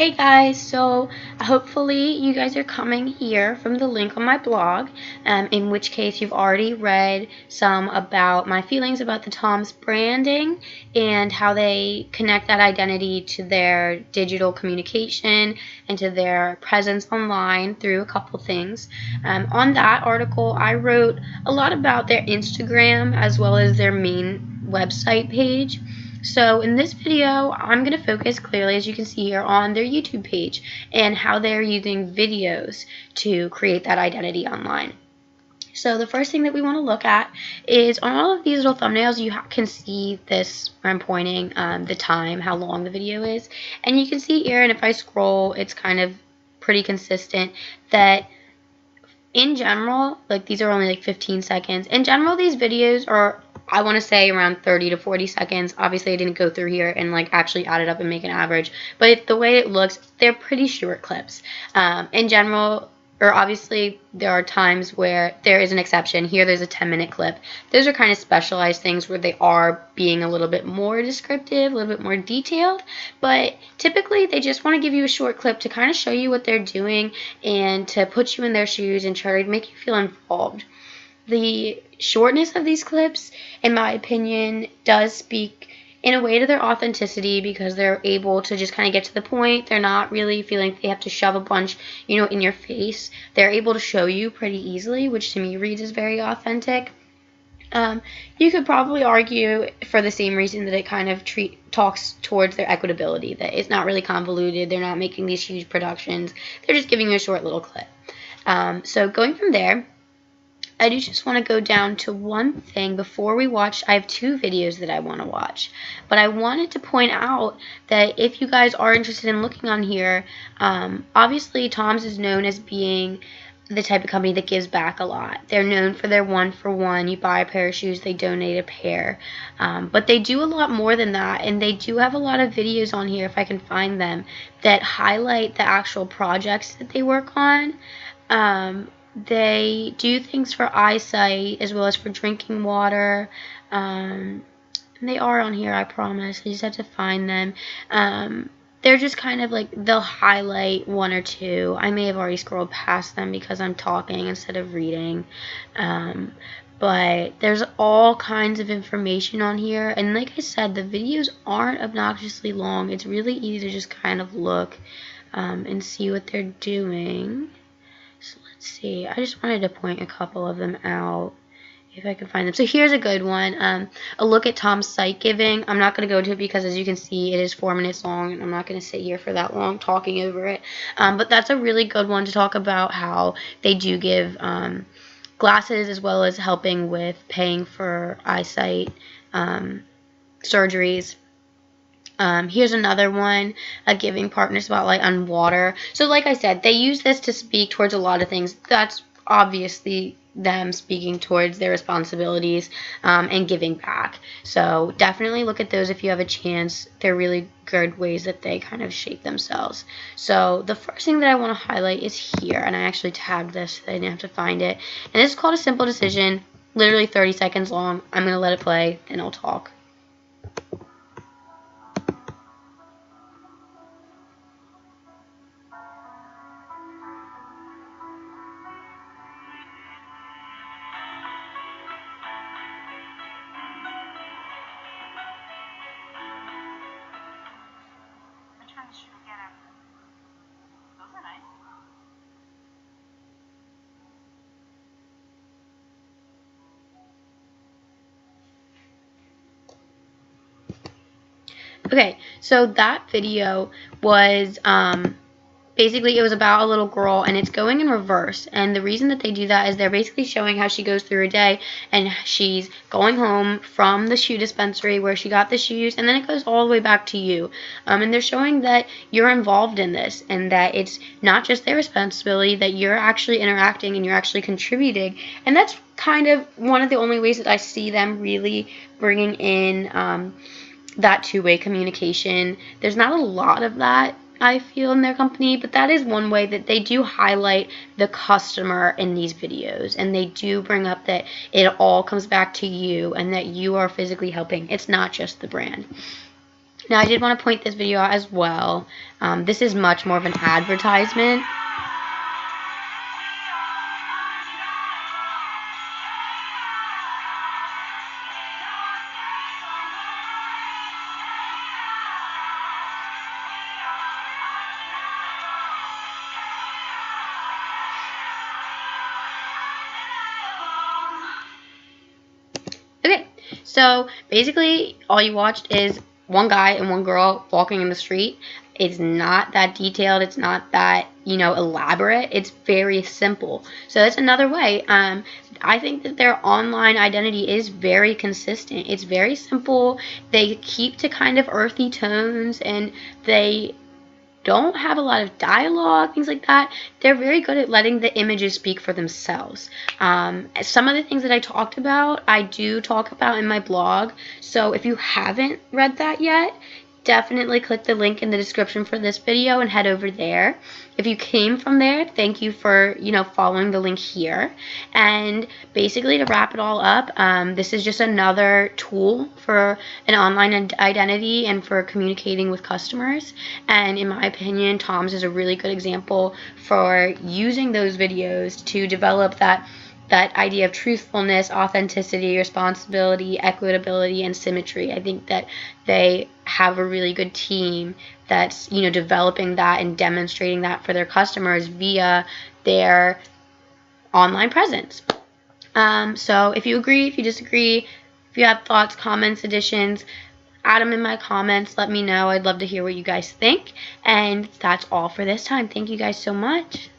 Hey guys, so hopefully you guys are coming here from the link on my blog, in which case you've already read some about my feelings about the TOMS branding and how they connect that identity to their digital communication and to their presence online through a couple things. On that article, I wrote a lot about their Instagram as well as their main website page. So in this video, I'm going to focus clearly, as you can see here, on their YouTube page and how they're using videos to create that identity online. So the first thing that we want to look at is on all of these little thumbnails, you can see this where I'm pointing, the time, how long the video is. And you can see here, and if I scroll, it's kind of pretty consistent, that in general, like these are only like 15 seconds. In general, these videos are, I want to say, around 30 to 40 seconds. Obviously, I didn't go through here and like actually add it up and make an average, but the way it looks, they're pretty short clips. In general, or obviously, there are times where there is an exception. Here, there's a 10-minute clip. Those are kind of specialized things where they are being a little bit more descriptive, a little bit more detailed, but typically, they just want to give you a short clip to kind of show you what they're doing and to put you in their shoes and try to make you feel involved. The shortness of these clips, in my opinion, does speak in a way to their authenticity because they're able to just kind of get to the point. They're not really feeling like they have to shove a bunch, in your face. They're able to show you pretty easily, which to me reads as very authentic. You could probably argue for the same reason that it kind of talks towards their equitability, that it's not really convoluted. They're not making these huge productions. They're just giving you a short little clip. So going from there, I do just want to go down to one thing before we watch. I have two videos that I want to watch, but I wanted to point out that if you guys are interested in looking on here, obviously TOMS is known as being the type of company that gives back a lot. They're known for their 1-for-1. You buy a pair of shoes, they donate a pair. But they do a lot more than that, and they do have a lot of videos on here, if I can find them, that highlight the actual projects that they work on. They do things for eyesight as well as for drinking water. And they are on here, I promise. I just have to find them. They're just kind of like, they'll highlight one or two. I may have already scrolled past them because I'm talking instead of reading. But there's all kinds of information on here. And like I said, the videos aren't obnoxiously long. It's really easy to just kind of look and see what they're doing. So let's see. I just wanted to point a couple of them out if I can find them. So here's a good one. A look at Tom's site giving. I'm not going to go to it because, as you can see, it is 4 minutes long, and I'm not going to sit here for that long talking over it. But that's a really good one to talk about how they do give glasses as well as helping with paying for eyesight surgeries. Here's another one, a giving partner spotlight on water. So like I said, they use this to speak towards a lot of things. That's obviously them speaking towards their responsibilities and giving back. So definitely look at those if you have a chance. They're really good ways that they kind of shape themselves. So the first thing that I want to highlight is here, and I actually tagged this so I didn't have to find it. And this is called A Simple Decision, literally 30 seconds long. I'm going to let it play, and I'll talk. Okay, so that video was basically, it was about a little girl, and it's going in reverse. And the reason that they do that is they're basically showing how she goes through her day, and she's going home from the shoe dispensary where she got the shoes, and then it goes all the way back to you. And they're showing that you're involved in this, and that it's not just their responsibility, that you're actually interacting and you're actually contributing. And that's kind of one of the only ways that I see them really bringing in that two-way communication. There's not a lot of that, I feel, in their company, but that is one way that they do highlight the customer in these videos, and they do bring up that it all comes back to you and that you are physically helping. It's not just the brand. Now, I did want to point this video out as well. This is much more of an advertisement. Okay, so basically all you watched is one guy and one girl walking in the street. It's not that detailed. It's not that, elaborate. It's very simple. So that's another way. I think that their online identity is very consistent. It's very simple. They keep to kind of earthy tones, and they don't have a lot of dialogue, things like that. They're very good at letting the images speak for themselves. Some of the things that I talked about, I do talk about in my blog. So if you haven't read that yet, definitely click the link in the description for this video and head over there. If you came from there, thank you for, following the link here. And basically, to wrap it all up, this is just another tool for an online identity and for communicating with customers. And in my opinion, TOMS is a really good example for using those videos to develop that idea of truthfulness, authenticity, responsibility, equitability, and symmetry. I think that they have a really good team that's, developing that and demonstrating that for their customers via their online presence. So if you agree, if you disagree, if you have thoughts, comments, additions, add them in my comments. Let me know. I'd love to hear what you guys think. And that's all for this time. Thank you guys so much.